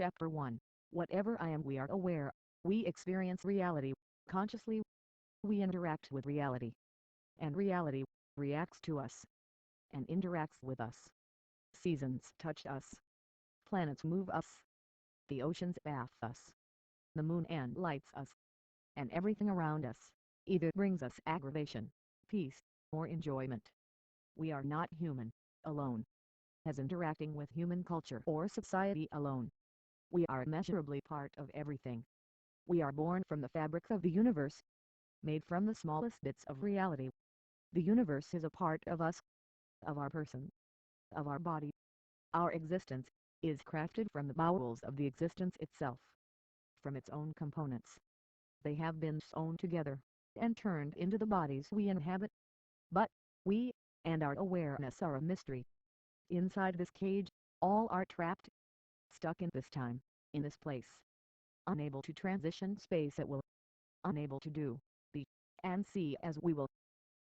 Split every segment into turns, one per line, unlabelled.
Chapter 1. Whatever I am, we are aware. We experience reality. Consciously, we interact with reality. And reality reacts to us and interacts with us. Seasons touch us. Planets move us. The oceans bath us. The moon and lights us. And everything around us either brings us aggravation, peace, or enjoyment. We are not human alone, as interacting with human culture or society alone. We are immeasurably part of everything. We are born from the fabric of the universe, made from the smallest bits of reality. The universe is a part of us, of our person, of our body. Our existence is crafted from the bowels of the existence itself, from its own components. They have been sewn together and turned into the bodies we inhabit. But we and our awareness are a mystery. Inside this cage, all are trapped, stuck in this time, in this place, unable to transition space at will, unable to do, be, and see as we will,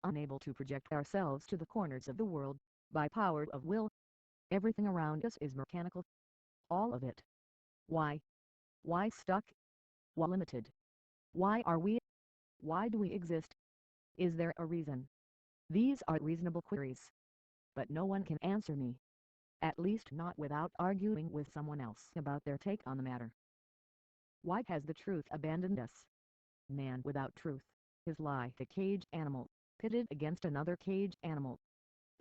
unable to project ourselves to the corners of the world, by power of will. Everything around us is mechanical. All of it. Why? Why stuck? Why limited? Why are we? Why do we exist? Is there a reason? These are reasonable queries. But no one can answer me. At least not without arguing with someone else about their take on the matter. Why has the truth abandoned us? Man without truth is like a caged animal, pitted against another caged animal.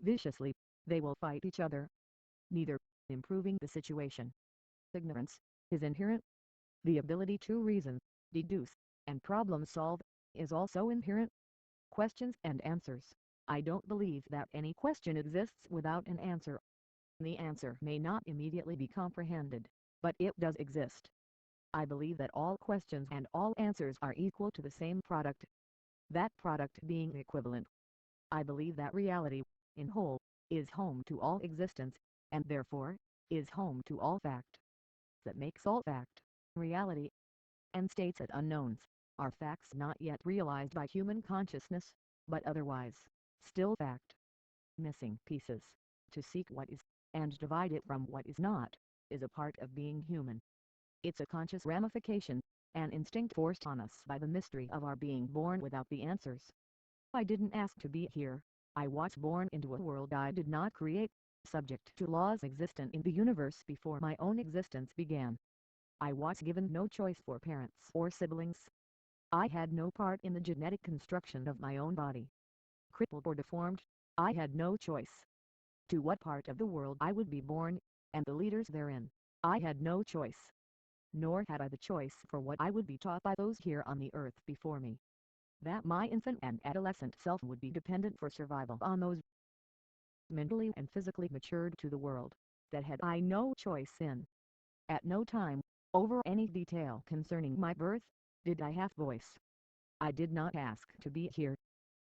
Viciously, they will fight each other, neither improving the situation. Ignorance is inherent. The ability to reason, deduce, and problem solve is also inherent. Questions and answers. I don't believe that any question exists without an answer. The answer may not immediately be comprehended, but it does exist. I believe that all questions and all answers are equal to the same product, that product being equivalent. I believe that reality, in whole, is home to all existence, and therefore, is home to all fact. That makes all fact, reality, and states as unknowns, are facts not yet realized by human consciousness, but otherwise, still fact. Missing pieces, to seek what is, and divide it from what is not, is a part of being human. It's a conscious ramification, an instinct forced on us by the mystery of our being born without the answers. I didn't ask to be here. I was born into a world I did not create, subject to laws existent in the universe before my own existence began. I was given no choice for parents or siblings. I had no part in the genetic construction of my own body. Crippled or deformed, I had no choice. To what part of the world I would be born, and the leaders therein, I had no choice. Nor had I the choice for what I would be taught by those here on the earth before me. That my infant and adolescent self would be dependent for survival on those mentally and physically matured to the world, that had I no choice in. At no time, over any detail concerning my birth, did I have voice. I did not ask to be here.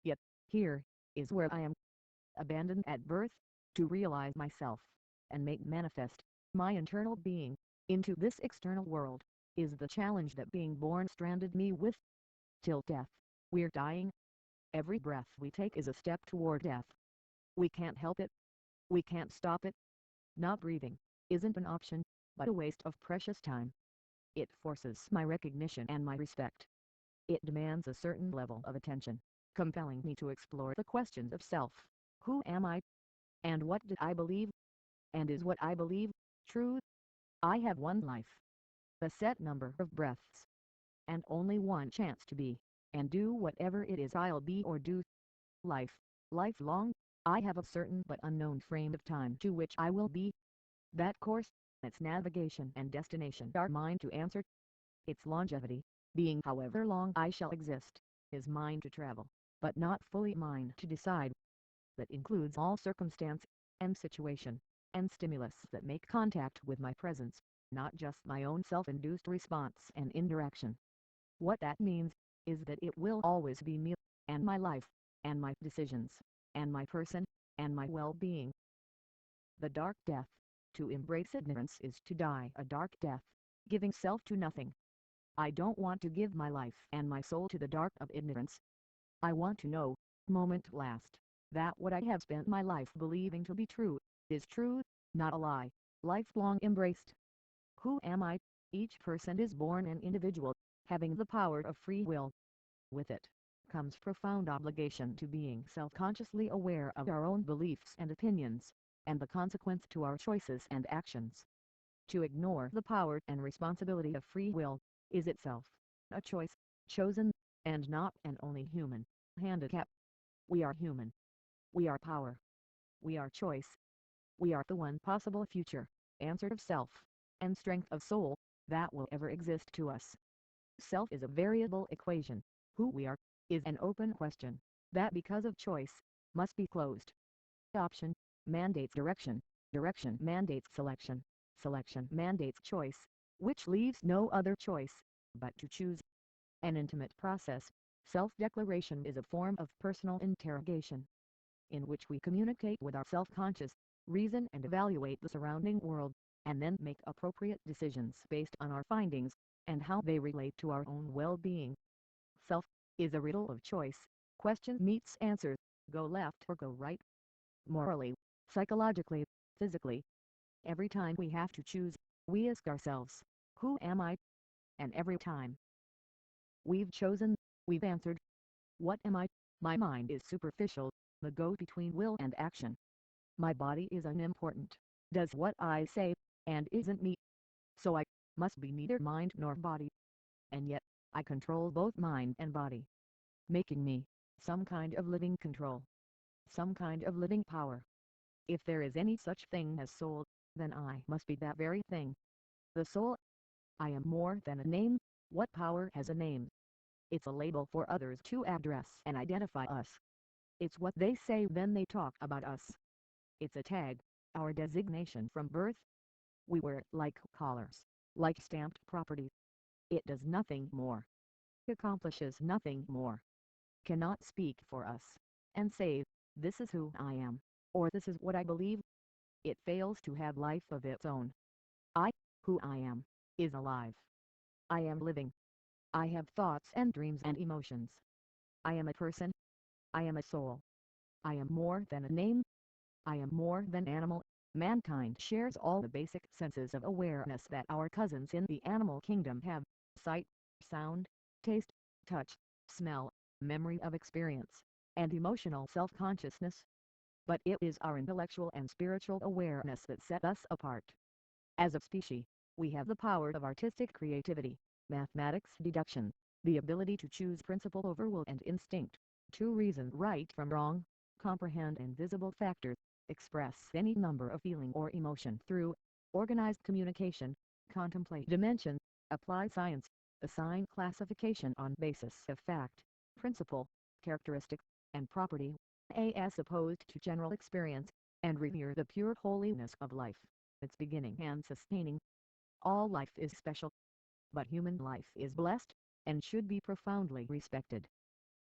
Yet, here, is where I am, abandoned at birth, to realize myself, and make manifest, my internal being, into this external world, is the challenge that being born stranded me with. Till death, we're dying. Every breath we take is a step toward death. We can't help it. We can't stop it. Not breathing isn't an option, but a waste of precious time. It forces my recognition and my respect. It demands a certain level of attention, compelling me to explore the questions of self. Who am I? And what did I believe? And is what I believe true? I have one life, a set number of breaths, and only one chance to be, and do whatever it is I'll be or do. Life, lifelong, I have a certain but unknown frame of time to which I will be. That course, its navigation and destination are mine to answer. Its longevity, being however long I shall exist, is mine to travel, but not fully mine to decide. That includes all circumstance, and situation, and stimulus that make contact with my presence, not just my own self-induced response and interaction. What that means, is that it will always be me, and my life, and my decisions, and my person, and my well-being. The dark death. To embrace ignorance is to die a dark death, giving self to nothing. I don't want to give my life and my soul to the dark of ignorance. I want to know, moment last, that what I have spent my life believing to be true, is true, not a lie, lifelong embraced. Who am I? Each person is born an individual, having the power of free will. With it comes profound obligation to being self-consciously aware of our own beliefs and opinions, and the consequence to our choices and actions. To ignore the power and responsibility of free will is itself a choice, chosen, and not an only human handicap. We are human. We are power. We are choice. We are the one possible future, answer of self, and strength of soul, that will ever exist to us. Self is a variable equation. Who we are is an open question, that because of choice, must be closed. Option mandates direction, direction mandates selection, selection mandates choice, which leaves no other choice but to choose. An intimate process, self-declaration is a form of personal interrogation, in which we communicate with our self-conscious, reason and evaluate the surrounding world, and then make appropriate decisions based on our findings, and how they relate to our own well-being. Self is a riddle of choice. Question meets answer, go left or go right. Morally, psychologically, physically. Every time we have to choose, we ask ourselves, who am I? And every time we've chosen, we've answered, what am I? My mind is superficial, the go-between will and action. My body is unimportant, does what I say, and isn't me. So I must be neither mind nor body. And yet, I control both mind and body, making me some kind of living control, some kind of living power. If there is any such thing as soul, then I must be that very thing. The soul. I am more than a name. What power has a name? It's a label for others to address and identify us. It's what they say when they talk about us. It's a tag, our designation from birth. We wear it like collars, like stamped property. It does nothing more, accomplishes nothing more, cannot speak for us, and say, this is who I am, or this is what I believe. It fails to have life of its own. I, who I am, is alive. I am living. I have thoughts and dreams and emotions. I am a person. I am a soul. I am more than a name. I am more than animal. Mankind shares all the basic senses of awareness that our cousins in the animal kingdom have: sight, sound, taste, touch, smell, memory of experience, and emotional self-consciousness. But it is our intellectual and spiritual awareness that set us apart. As a species, we have the power of artistic creativity, mathematics deduction, the ability to choose principle over will and instinct, to reason right from wrong, comprehend invisible factors, express any number of feeling or emotion through organized communication, contemplate dimension, apply science, assign classification on basis of fact, principle, characteristic, and property, as opposed to general experience, and revere the pure holiness of life, its beginning and sustaining. All life is special, but human life is blessed, and should be profoundly respected.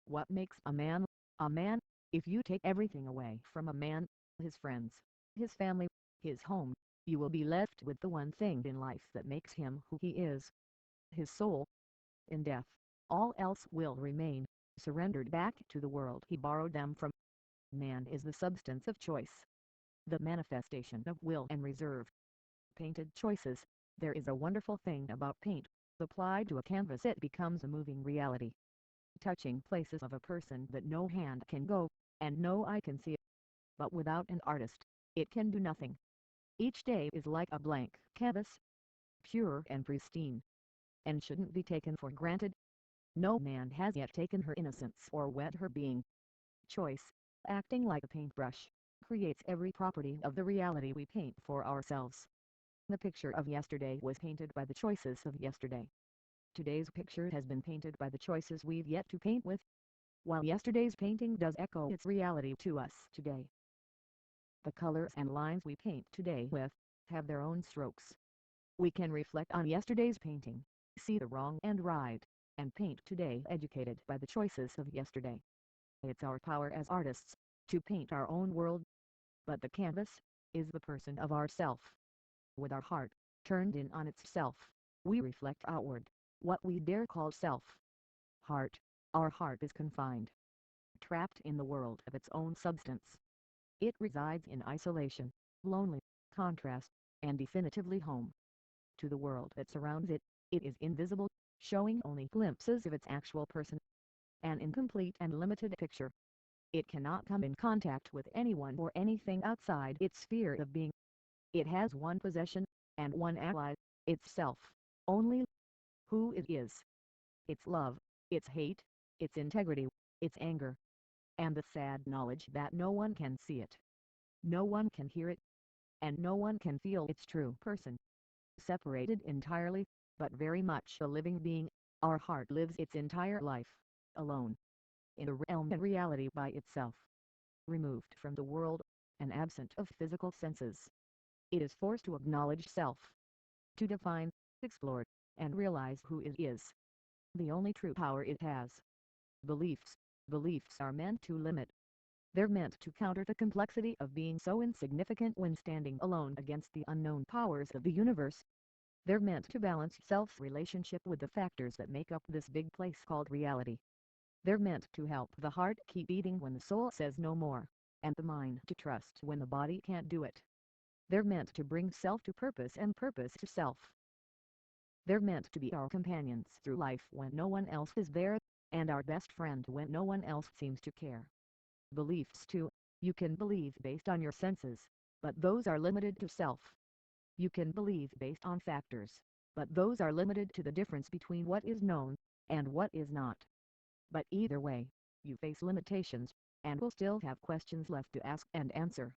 What makes a man, a man? If you take everything away from a man, his friends, his family, his home, you will be left with the one thing in life that makes him who he is: his soul. In death, all else will remain, surrendered back to the world he borrowed them from. Man is the substance of choice, the manifestation of will and reserve. Painted choices. There is a wonderful thing about paint. Applied to a canvas it becomes a moving reality, touching places of a person that no hand can go, and no eye can see. But without an artist, it can do nothing. Each day is like a blank canvas, pure and pristine, and shouldn't be taken for granted. No man has yet taken her innocence or wet her being. Choice, acting like a paintbrush, creates every property of the reality we paint for ourselves. The picture of yesterday was painted by the choices of yesterday. Today's picture has been painted by the choices we've yet to paint with, while yesterday's painting does echo its reality to us today. The colors and lines we paint today with have their own strokes. We can reflect on yesterday's painting, see the wrong and right, and paint today educated by the choices of yesterday. It's our power as artists to paint our own world. But the canvas is the person of ourself. With our heart turned in on itself, we reflect outward what we dare call self. Heart. Our heart is confined, trapped in the world of its own substance. It resides in isolation, lonely, contrast, and definitively home. To the world that surrounds it, it is invisible, showing only glimpses of its actual person. An incomplete and limited picture. It cannot come in contact with anyone or anything outside its sphere of being. It has one possession, and one ally, itself, only. Who it is. Its love, its hate, its integrity, its anger. And the sad knowledge that no one can see it. No one can hear it. And no one can feel its true person. Separated entirely, but very much a living being, our heart lives its entire life, alone. In a realm of reality by itself. Removed from the world, and absent of physical senses. It is forced to acknowledge self. To define, explore, and realize who it is. The only true power it has. Beliefs. Beliefs are meant to limit. They're meant to counter the complexity of being so insignificant when standing alone against the unknown powers of the universe. They're meant to balance self's relationship with the factors that make up this big place called reality. They're meant to help the heart keep beating when the soul says no more, and the mind to trust when the body can't do it. They're meant to bring self to purpose and purpose to self. They're meant to be our companions through life when no one else is there, and our best friend when no one else seems to care. Beliefs too. You can believe based on your senses, but those are limited to self. You can believe based on factors, but those are limited to the difference between what is known and what is not. But either way, you face limitations, and will still have questions left to ask and answer.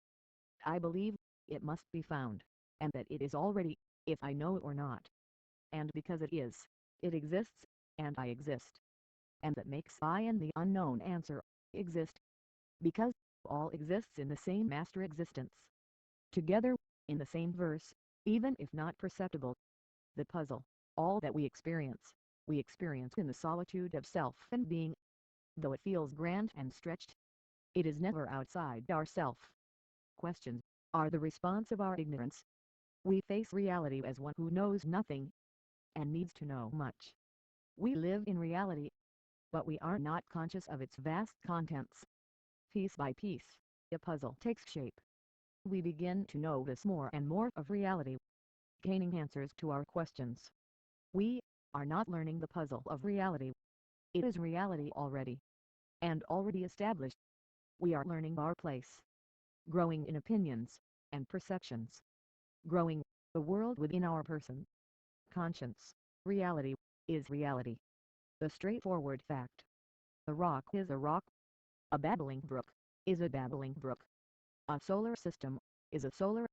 I believe it must be found, and that it is already, if I know it or not. And because it is, it exists, and I exist. And that makes I and the unknown answer exist. Because all exists in the same master existence. Together, in the same verse, even if not perceptible. The puzzle, all that we experience in the solitude of self and being. Though it feels grand and stretched, it is never outside ourself. Questions are the response of our ignorance. We face reality as one who knows nothing, and needs to know much. We live in reality, but we are not conscious of its vast contents. Piece by piece, a puzzle takes shape. We begin to notice more and more of reality, gaining answers to our questions. We are not learning the puzzle of reality. It is reality already, and already established. We are learning our place, growing in opinions and perceptions, growing the world within our person. Conscience, reality, is reality. The straightforward fact. A rock is a rock. A babbling brook is a babbling brook. A solar system is a solar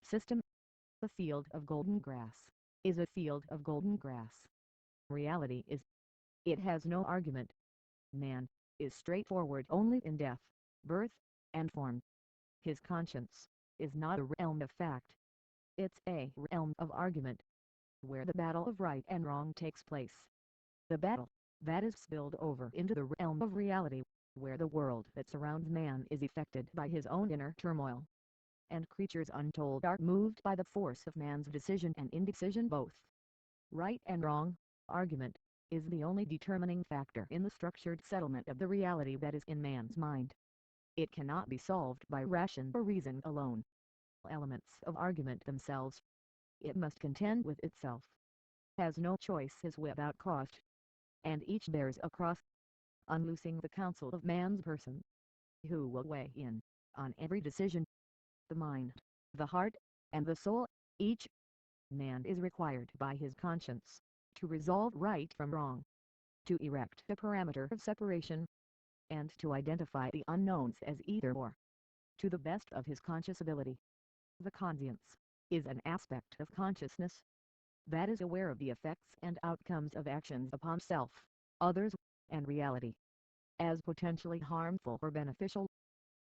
system. A field of golden grass is a field of golden grass. Reality is. It has no argument. Man is straightforward only in death, birth, and form. His conscience is not a realm of fact. It's a realm of argument, where the battle of right and wrong takes place. The battle that is spilled over into the realm of reality, where the world that surrounds man is affected by his own inner turmoil. And creatures untold are moved by the force of man's decision and indecision both. Right and wrong, argument, is the only determining factor in the structured settlement of the reality that is in man's mind. It cannot be solved by ration or reason alone. Elements of argument themselves. It must contend with itself. Has no choices without cost. And each bears a cross. Unloosing the counsel of man's person. Who will weigh in on every decision? The mind, the heart, and the soul, each. Man is required by his conscience to resolve right from wrong, to erect a parameter of separation, and to identify the unknowns as either or, to the best of his conscious ability. The conscience is an aspect of consciousness that is aware of the effects and outcomes of actions upon self, others, and reality, as potentially harmful or beneficial.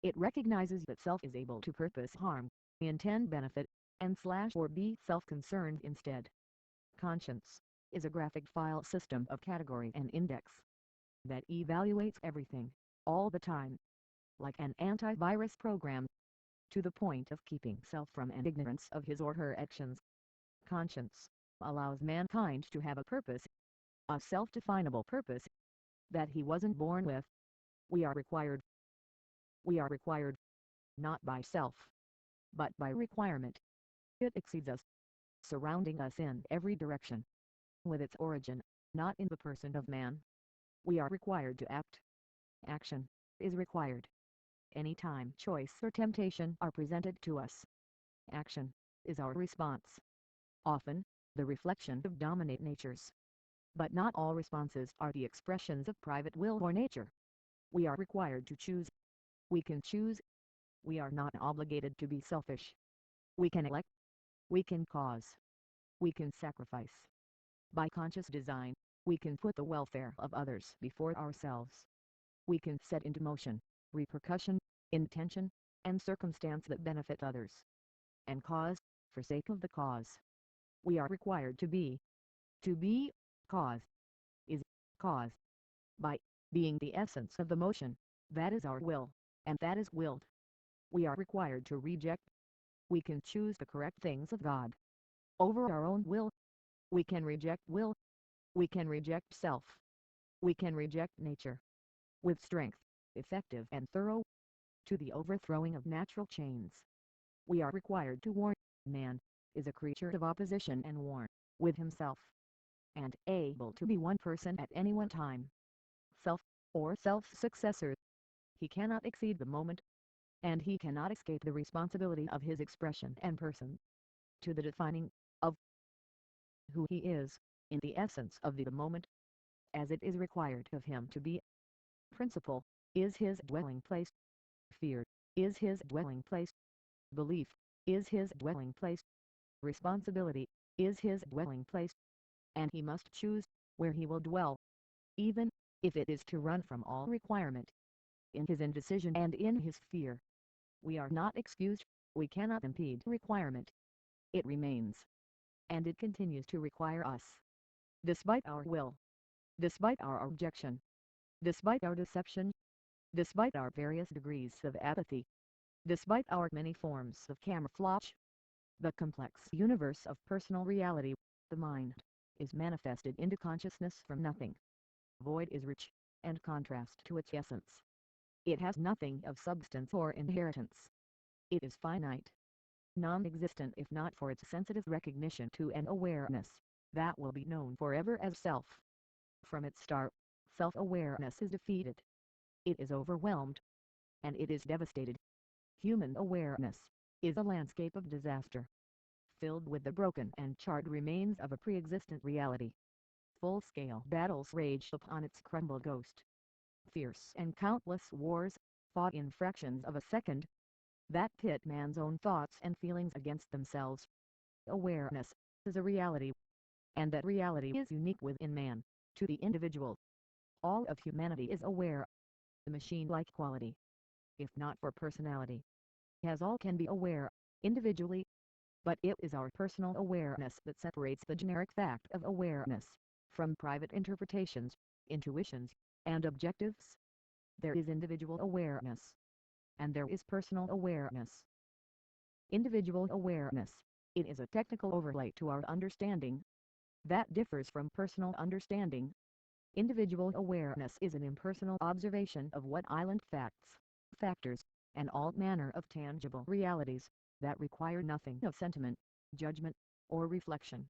It recognizes that self is able to purpose harm, intend benefit, and / or be self-concerned instead. Conscience is a graphic file system of category and index that evaluates everything, all the time, like an antivirus program, to the point of keeping self from an ignorance of his or her actions. Conscience allows mankind to have a purpose, a self-definable purpose, that he wasn't born with. We are required. We are required, not by self, but by requirement. It exceeds us. surrounding us in every direction. With its origin, not in the person of man, we are required to act. Action is required. Anytime choice or temptation are presented to us, action is our response. Often, the reflection of dominate natures. But not all responses are the expressions of private will or nature. We are required to choose. We can choose. We are not obligated to be selfish. We can elect. We can cause. We can sacrifice. By conscious design, we can put the welfare of others before ourselves. We can set into motion, repercussion, intention, and circumstance that benefit others. And cause, for sake of the cause. We are required to be. To be, cause, is, caused. By, being the essence of the motion, that is our will, and that is willed. We are required to reject. We can choose the correct things of God over our own will. We can reject will. We can reject self. We can reject nature. With strength, effective and thorough, to the overthrowing of natural chains. We are required to warn. Man is a creature of opposition and war with himself, and able to be one person at any one time. Self, or self-successor. He cannot exceed the moment, and he cannot escape the responsibility of his expression and person. To the defining of who he is, in the essence of the moment, as it is required of him to be. Principle is his dwelling place. Fear is his dwelling place. Belief is his dwelling place. Responsibility is his dwelling place. And he must choose where he will dwell, even if it is to run from all requirement. In his indecision and in his fear, we are not excused. We cannot impede requirement. It remains, and it continues to require us, despite our will, despite our objection, despite our deception, despite our various degrees of apathy, despite our many forms of camouflage. The complex universe of personal reality, the mind, is manifested into consciousness from nothing. Void is rich, and contrast to its essence. It has nothing of substance or inheritance. It is finite, non-existent if not for its sensitive recognition to an awareness that will be known forever as self. From its start, self-awareness is defeated. It is overwhelmed, and it is devastated. Human awareness is a landscape of disaster, filled with the broken and charred remains of a pre-existent reality. Full-scale battles rage upon its crumbled ghost. Fierce and countless wars, fought in fractions of a second, that pit man's own thoughts and feelings against themselves. Awareness is a reality, and that reality is unique within man, to the individual. All of humanity is aware. The machine-like quality, if not for personality, has all can be aware, individually. But it is our personal awareness that separates the generic fact of awareness from private interpretations, intuitions, and objectives. There is individual awareness, and there is personal awareness. Individual awareness, it is a technical overlay to our understanding that differs from personal understanding. Individual awareness is an impersonal observation of what island facts, factors, and all manner of tangible realities that require nothing of sentiment, judgment, or reflection.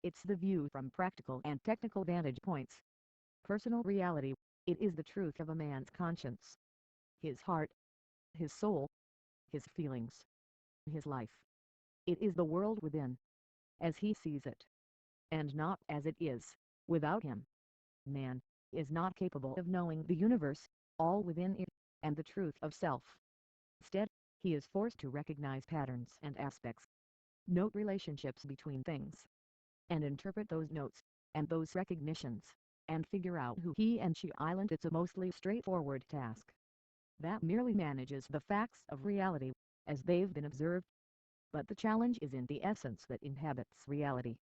It's the view from practical and technical vantage points. Personal reality, it is the truth of a man's conscience, his heart, his soul, his feelings, his life. It is the world within, as he sees it, and not as it is, without him. Man is not capable of knowing the universe, all within it, and the truth of self. Instead, he is forced to recognize patterns and aspects, note relationships between things, and interpret those notes, and those recognitions, and figure out who he and she island. It's a mostly straightforward task that merely manages the facts of reality, as they've been observed. But the challenge is in the essence that inhabits reality.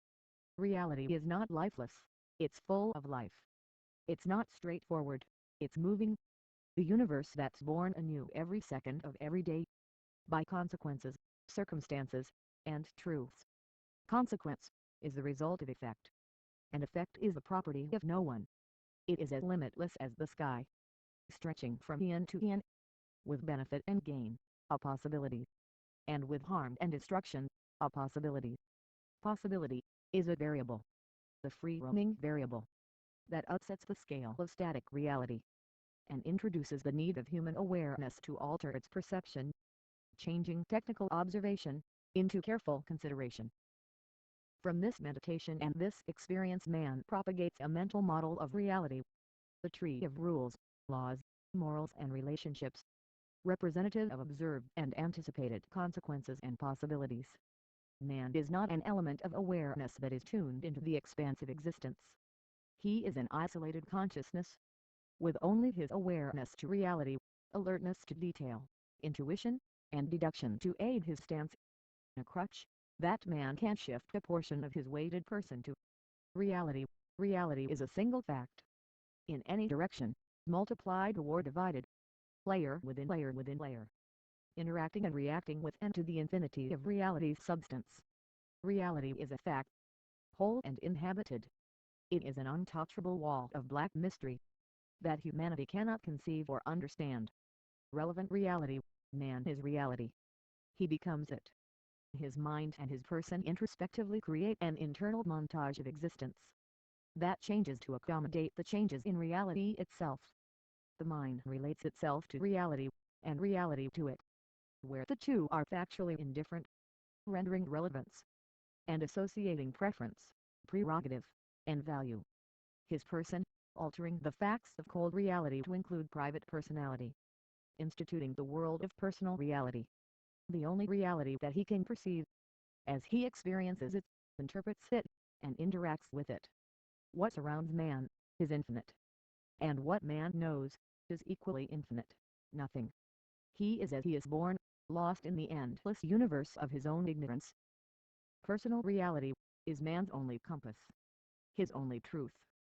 Reality is not lifeless, it's full of life. It's not straightforward, it's moving. The universe that's born anew every second of every day, by consequences, circumstances, and truths. Consequence is the result of effect, and effect is the property of no one. It is as limitless as the sky, stretching from yin to yin, with benefit and gain, a possibility, and with harm and destruction, a possibility. Possibility is a variable, the free-roaming variable, that upsets the scale of static reality, and introduces the need of human awareness to alter its perception, changing technical observation into careful consideration. From this meditation and this experience, man propagates a mental model of reality, the tree of rules, laws, morals and relationships, representative of observed and anticipated consequences and possibilities. Man is not an element of awareness that is tuned into the expansive existence. He is an isolated consciousness, with only his awareness to reality, alertness to detail, intuition, and deduction to aid his stance. A crutch, that man can shift a portion of his weighted person to reality. Reality is a single fact, in any direction, multiplied or divided, layer within layer within layer, interacting and reacting with and to the infinity of reality's substance. Reality is a fact, whole and inhabited. It is an untouchable wall of black mystery that humanity cannot conceive or understand. Relevant reality, man is reality. He becomes it. His mind and his person introspectively create an internal montage of existence that changes to accommodate the changes in reality itself. The mind relates itself to reality, and reality to it, where the two are factually indifferent, rendering relevance and associating preference, prerogative, and value. His person, altering the facts of cold reality to include private personality, instituting the world of personal reality, the only reality that he can perceive, as he experiences it, interprets it, and interacts with it. What surrounds man is infinite, and what man knows is equally infinite. Nothing. He is as he is born, lost in the endless universe of his own ignorance. Personal reality is man's only compass, his only truth.